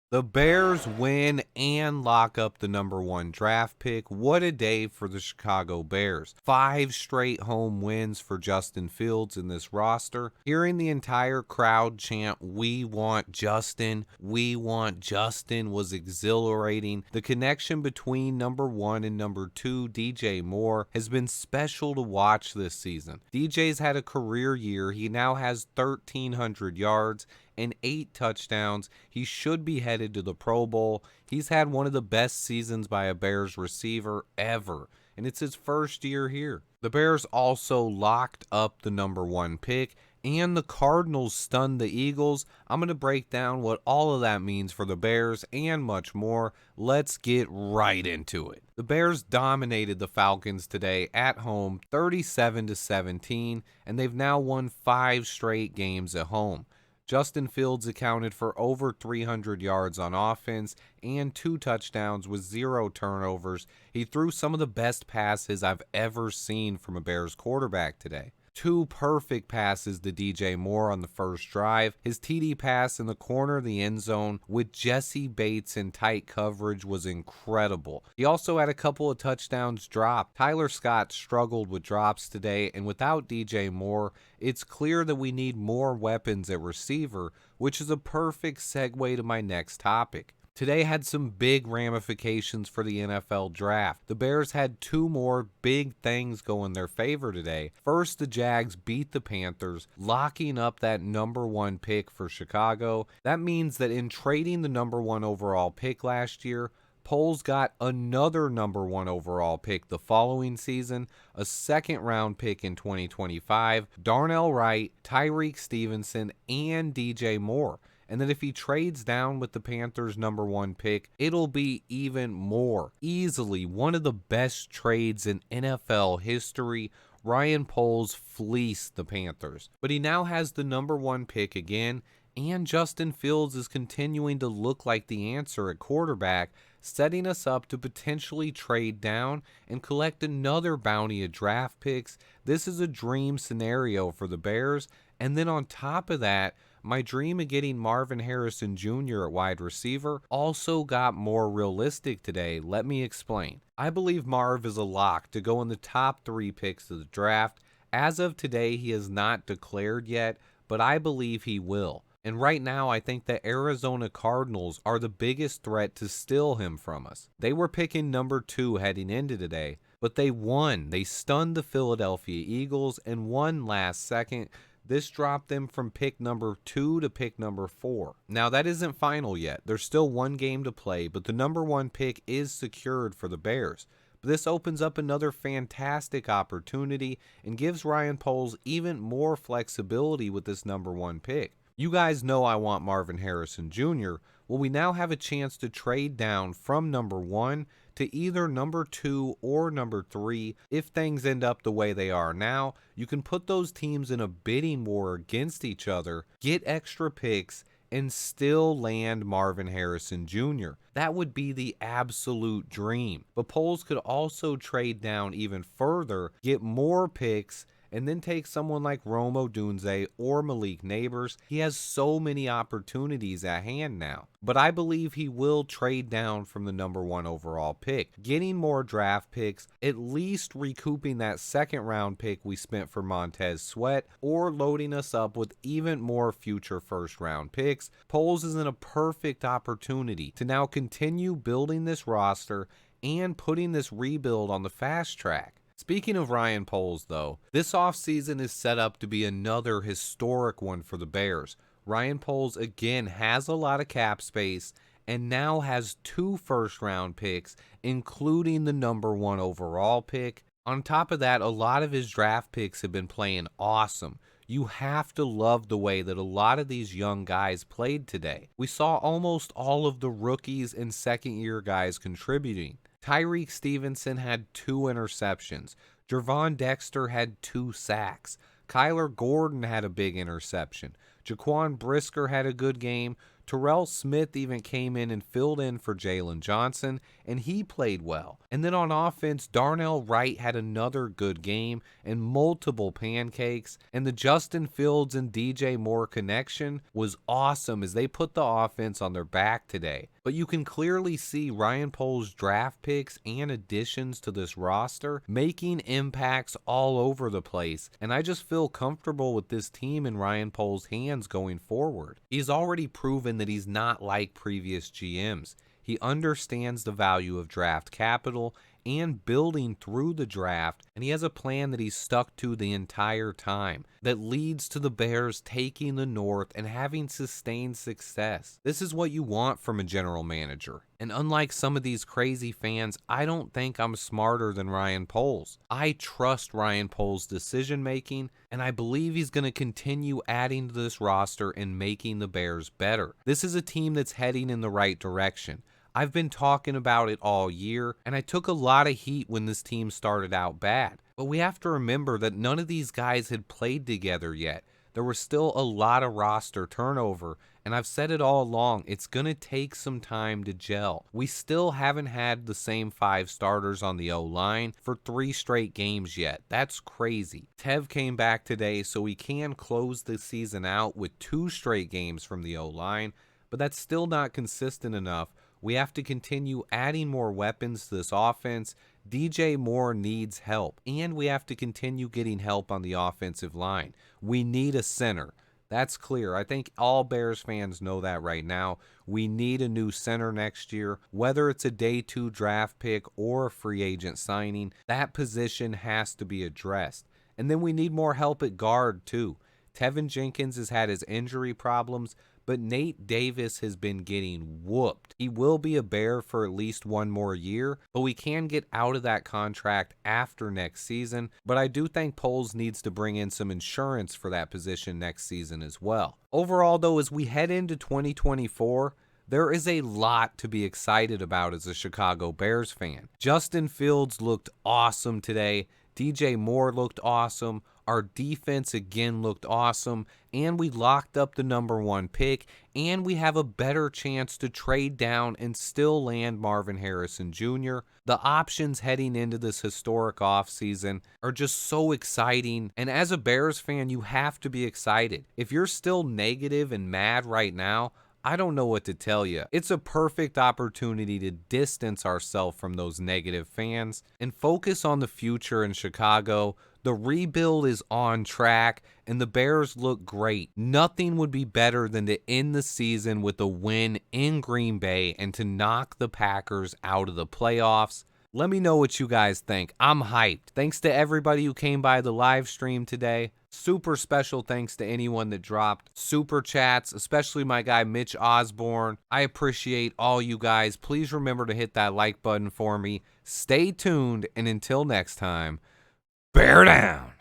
The Bears win and lock up the #1 draft pick. What a day for the Chicago Bears. 5 straight home wins for Justin Fields in this roster. Hearing the entire crowd chant, "We want Justin, we want Justin," was exhilarating. The connection between #1 and #2, DJ Moore, has been special to watch this season. DJ's had a career year. He now has 1,300 yards and 8 touchdowns. He should be headed to the Pro Bowl. He's had one of the best seasons by a Bears receiver ever, and it's his first year here. The Bears also locked up the #1 pick, and the Cardinals stunned the Eagles. I'm going to break down what all of that means for the Bears and much more. Let's get right into it. The Bears dominated the Falcons today at home 37-17, and they've now won 5 straight games at home. Justin Fields accounted for over 300 yards on offense and 2 touchdowns with 0 turnovers. He threw some of the best passes I've ever seen from a Bears quarterback today. 2 perfect passes to DJ Moore on the first drive. His TD pass in the corner of the end zone with Jesse Bates in tight coverage was incredible. He also had a couple of touchdowns dropped. Tyler Scott struggled with drops today, and without DJ Moore, it's clear that we need more weapons at receiver, which is a perfect segue to my next topic. Today had some big ramifications for the NFL draft. The Bears had 2 more big things go in their favor today. First, the Jags beat the Panthers, locking up that #1 pick for Chicago. That means that in trading the #1 overall pick last year, Poles got another #1 overall pick the following season, a second-round pick in 2025, Darnell Wright, Tyreek Stevenson, and DJ Moore. And then if he trades down with the Panthers' #1 pick, it'll be even more. Easily one of the best trades in NFL history. Ryan Poles fleeced the Panthers. But he now has the #1 pick again, and Justin Fields is continuing to look like the answer at quarterback, setting us up to potentially trade down and collect another bounty of draft picks. This is a dream scenario for the Bears. And then on top of that, my dream of getting Marvin Harrison Jr. at wide receiver also got more realistic today. Let me explain. I believe Marv is a lock to go in the top 3 picks of the draft. As of today, he has not declared yet, but I believe he will. And right now, I think the Arizona Cardinals are the biggest threat to steal him from us. They were picking #2 heading into today, but they won. They stunned the Philadelphia Eagles and won last second. This dropped them from pick #2 to pick #4. Now, that isn't final yet. There's still 1 game to play, but the #1 pick is secured for the Bears. But this opens up another fantastic opportunity and gives Ryan Poles even more flexibility with this #1 pick. You guys know I want Marvin Harrison Jr. Well, we now have a chance to trade down from #1 to either #2 or #3. If things end up the way they are now, you can put those teams in a bidding war against each other, get extra picks, and still land Marvin Harrison Jr. That would be the absolute dream. But Poles could also trade down even further, get more picks, and then take someone like Rome Odunze or Malik Neighbors. He has so many opportunities at hand now. But I believe he will trade down from the #1 overall pick, getting more draft picks, at least recouping that second-round pick we spent for Montez Sweat, or loading us up with even more future first-round picks. Poles is in a perfect opportunity to now continue building this roster and putting this rebuild on the fast track. Speaking of Ryan Poles, though, this offseason is set up to be another historic one for the Bears. Ryan Poles again has a lot of cap space and now has 2 first-round picks, including the #1 overall pick. On top of that, a lot of his draft picks have been playing awesome. You have to love the way that a lot of these young guys played today. We saw almost all of the rookies and second-year guys contributing. Tyreek Stevenson had 2 interceptions. Jervon Dexter had 2 sacks. Kyler Gordon had a big interception. Jaquan Brisker had a good game. Terrell Smith even came in and filled in for Jalen Johnson, and he played well. And then on offense, Darnell Wright had another good game and multiple pancakes, and the Justin Fields and DJ Moore connection was awesome as they put the offense on their back today. But you can clearly see Ryan Poles' draft picks and additions to this roster making impacts all over the place, and I just feel comfortable with this team in Ryan Poles' hands going forward. He's already proven that he's not like previous GMs. He understands the value of draft capital and building through the draft, and he has a plan that he's stuck to the entire time that leads to the Bears taking the North and having sustained success. This is what you want from a general manager. And unlike some of these crazy fans, I don't think I'm smarter than Ryan Poles. I trust Ryan Poles' decision making, and I believe he's going to continue adding to this roster and making the Bears better. This is a team that's heading in the right direction. I've been talking about it all year, and I took a lot of heat when this team started out bad. But we have to remember that none of these guys had played together yet. There was still a lot of roster turnover, and I've said it all along, it's going to take some time to gel. We still haven't had the same 5 starters on the O-line for 3 straight games yet. That's crazy. Tev came back today, so we can close the season out with 2 straight games from the O-line, but that's still not consistent enough. We have to continue adding more weapons to this offense. DJ Moore needs help, and we have to continue getting help on the offensive line. We need a center. That's clear. I think all Bears fans know that right now. We need a new center next year. Whether it's a day 2 draft pick or a free agent signing, that position has to be addressed. And then we need more help at guard, too. Tevin Jenkins has had his injury problems, but Nate Davis has been getting whooped. He will be a Bear for at least 1 more year, but we can get out of that contract after next season. But I do think Poles needs to bring in some insurance for that position next season as well. Overall, though, as we head into 2024, there is a lot to be excited about as a Chicago Bears fan. Justin Fields looked awesome today. DJ Moore looked awesome. Our defense again looked awesome, and we locked up the number 1 pick, and we have a better chance to trade down and still land Marvin Harrison Jr. The options heading into this historic offseason are just so exciting, and as a Bears fan, you have to be excited. If you're still negative and mad right now, I don't know what to tell you. It's a perfect opportunity to distance ourselves from those negative fans and focus on the future in Chicago. The rebuild is on track, and the Bears look great. Nothing would be better than to end the season with a win in Green Bay and to knock the Packers out of the playoffs. Let me know what you guys think. I'm hyped. Thanks to everybody who came by the live stream today. Super special thanks to anyone that dropped super chats, especially my guy Mitch Osborne. I appreciate all you guys. Please remember to hit that like button for me. Stay tuned, and until next time, bear down.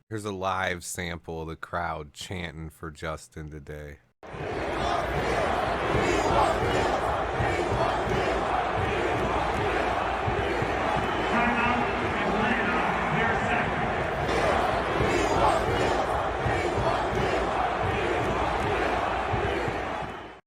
Here's a live sample of the crowd chanting for Justin today.